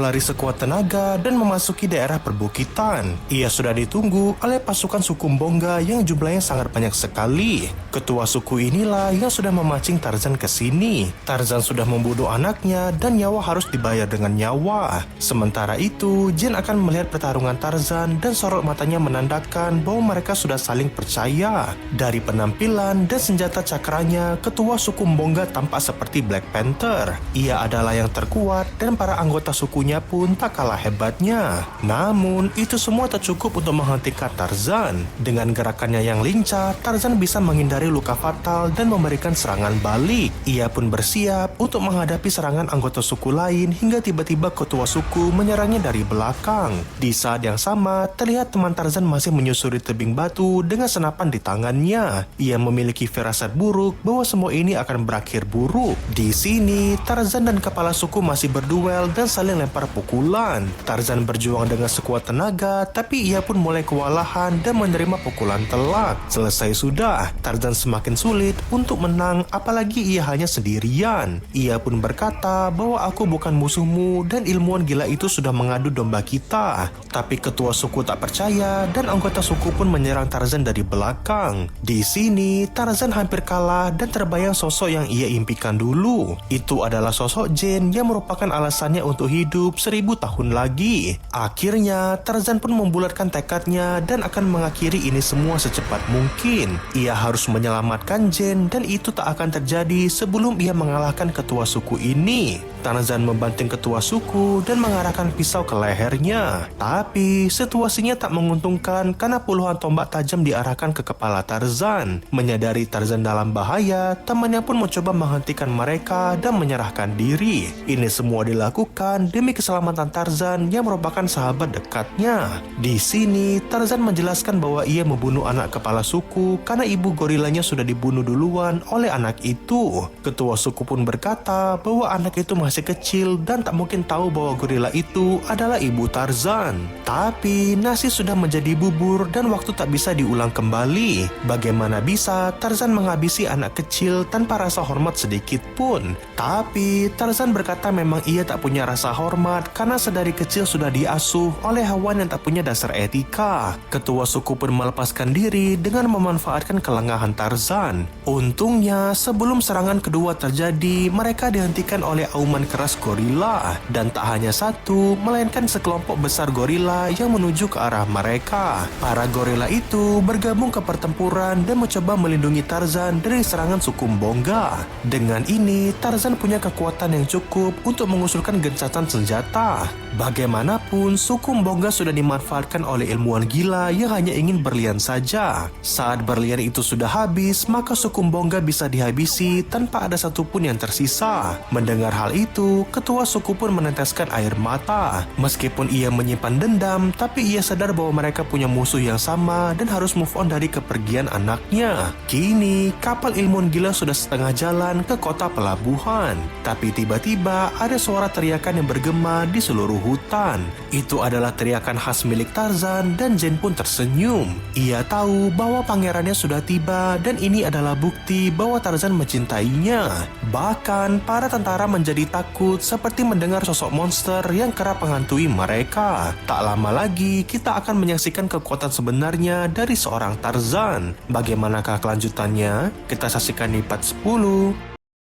berlari sekuat tenaga dan memasuki daerah perbukitan. Ia sudah ditunggu oleh pasukan suku Mbonga yang jumlahnya sangat banyak sekali. Ketua suku inilah yang sudah memancing Tarzan ke sini. Tarzan sudah membunuh anaknya dan nyawa harus dibayar dengan nyawa. Sementara itu, Jin akan melihat pertarungan Tarzan dan sorot matanya menandakan bahwa mereka sudah saling percaya. Dari penampilan dan senjata cakranya, ketua suku Mbonga tampak seperti Black Panther. Ia adalah yang terkuat dan para anggota sukunya pun tak kalah hebatnya. Namun, itu semua tak cukup untuk menghentikan Tarzan. Dengan gerakannya yang lincah, Tarzan bisa menghindari luka fatal dan memberikan serangan balik. Ia pun bersiap untuk menghadapi serangan anggota suku lain hingga tiba-tiba ketua suku menyerangnya dari belakang. Di saat yang sama, terlihat teman Tarzan masih menyusuri tebing batu dengan senapan di tangannya. Ia memiliki firasat buruk bahwa semua ini akan berakhir buruk. Di sini, Tarzan dan kepala suku masih berduel dan saling lempar pukulan. Tarzan berjuang dengan sekuat tenaga, tapi ia pun mulai kewalahan dan menerima pukulan telak. Selesai sudah, Tarzan semakin sulit untuk menang, apalagi ia hanya sendirian. Ia pun berkata bahwa aku bukan musuhmu dan ilmuwan gila itu sudah mengadu domba kita. Tapi ketua suku tak percaya dan anggota suku pun menyerang Tarzan dari belakang. Di sini, Tarzan hampir kalah dan terbayang sosok yang ia impikan dulu. Itu adalah sosok Jin yang merupakan alasannya untuk hidup 1000 tahun lagi. Akhirnya, Tarzan pun membulatkan tekadnya dan akan mengakhiri ini semua secepat mungkin. Ia harus menyelamatkan Jin dan itu tak akan terjadi sebelum ia mengalahkan ketua suku ini. Tarzan membanting ketua suku dan mengarahkan pisau ke lehernya. Tapi situasinya tak menguntungkan karena puluhan tombak tajam diarahkan ke kepala Tarzan. Menyadari Tarzan dalam bahaya, temannya pun mencoba menghentikan mereka dan menyerahkan diri. Ini semua dilakukan demi keselamatan Tarzan yang merupakan sahabat dekatnya. Di sini, Tarzan menjelaskan bahwa ia membunuh anak kepala suku karena ibu gorilanya sudah dibunuh duluan oleh anak itu. Ketua suku pun berkata bahwa anak itu masih kecil dan tak mungkin tahu bahwa gorila itu adalah ibu Tarzan. Tapi nasi sudah menjadi bubur dan waktu tak bisa diulang kembali. Bagaimana bisa Tarzan menghabisi anak kecil tanpa rasa hormat sedikit pun? Tapi Tarzan berkata memang ia tak punya rasa hormat karena sedari kecil sudah diasuh oleh hewan yang tak punya dasar etika. Ketua suku pun melepaskan diri dengan memanfaatkan kelengahan Tarzan. Untungnya sebelum serangan kedua terjadi, mereka dihentikan oleh auman keras gorila. Dan tak hanya satu, melainkan sekelompok besar gorila yang menuju ke arah mereka. Para gorila itu bergabung ke pertempuran dan mencoba melindungi Tarzan dari serangan suku Mbonga. Dengan ini, Tarzan punya kekuatan yang cukup untuk mengusulkan gencatan senjata. Bagaimanapun, suku Mbonga sudah dimanfaatkan oleh ilmuwan gila yang hanya ingin berlian saja. Saat berlian itu sudah habis, maka suku Mbonga bisa dihabisi tanpa ada satupun yang tersisa. Mendengar hal itu, ketua suku pun meneteskan air mata. Meskipun ia menyimpan dendam, tapi ia sadar bahwa mereka punya musuh yang sama dan harus move on dari kepergian anaknya. Kini, kapal ilmuwan gila sudah setengah jalan ke kota pelabuhan. Tapi tiba-tiba ada suara teriakan yang bergema di seluruh hutan. Itu adalah teriakan khas milik Tarzan dan Jin pun tersenyum. Ia tahu bahwa pangerannya sudah tiba dan ini adalah bukti bahwa Tarzan mencintainya. Bahkan, para tentara menjadi takut seperti mendengar sosok monster yang kerap menghantui mereka. Tak lama lagi, kita akan menyaksikan kekuatan sebenarnya dari seorang Tarzan. Bagaimanakah kelanjutannya? Kita saksikan di part 10.